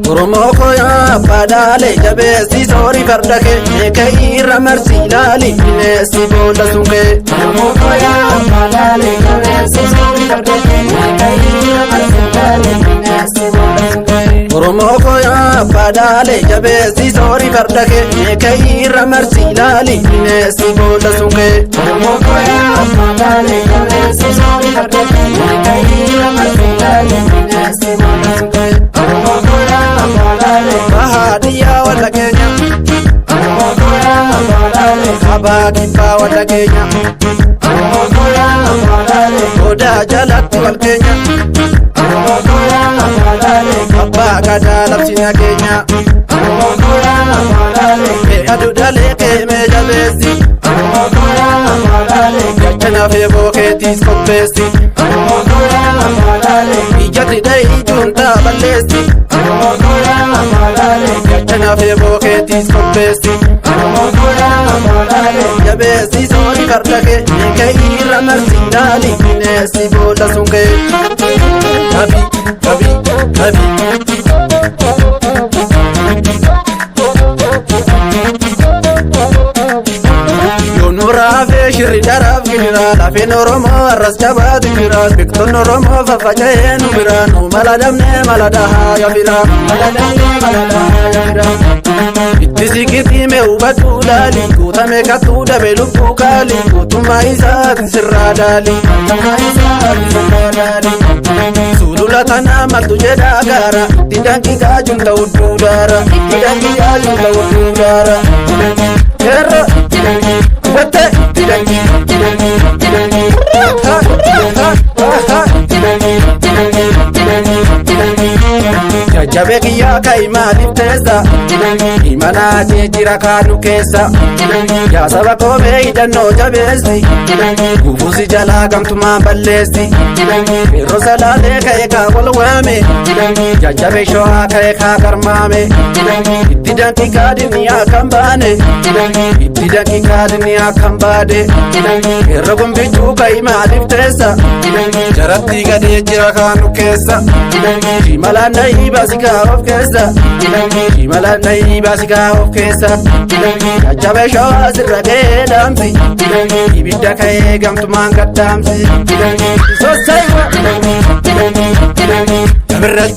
Oromoko ya badale jabesi sori fardake kaira marsi lali nesi bola sunge. Oromoko ya badale jabesi sori fardake kaira marsi lali nesi bola sunge. Oromoko ya badale jabesi sori fardake kaira marsi lali nesi bola sunge. Oromoko ya badale jabesi sori fardake kaira marsi lali nesi bola sunge. Oromoko ya Bahadiya wala Kenya, Abadipa wala Kenya, Oda Jalat wal Kenya, Abba Gada lapsina Kenya, Adu dale ke me jabesi, Jachana febo ke tis kopesi, Ijati dai junta balesi. Jachana febo ke tis kopesi, jabesi sori fardake kaira marsi lali nesi bola sunge. Habi, habi, habi. Nurafe shiri daraf gira lafe noromo arras jabat gira bikton noromo fafajaye nubira no maladamne maladaha ya bira maladamne maladaha ya bira ittisikiti me ubatu dali kutame katuda beluku kali kutuma isa sirradali sulula tana maltuje dagara tidanki kajunta ududara tidanki kajunta ududara Kerra Wate Jajabe kiya kaima liftesa Imana jira kanu kesa Ya saba kome idano jabesi Gufusi jala kamtuma balesi Miro salale kaeka walwame Jajabe shoha kaeka karmame Ittidanki kadini akambane Ittidanki kadini akambade Irrogum bichu kaima liftesa Jaratti gade jira kanu kesa Jimala nai basika of kesa Jimala nai basika of kesa Jajabe shoha sirrage damsi Ibidda kae gamtuman gaddamsi So saywa Jabirrat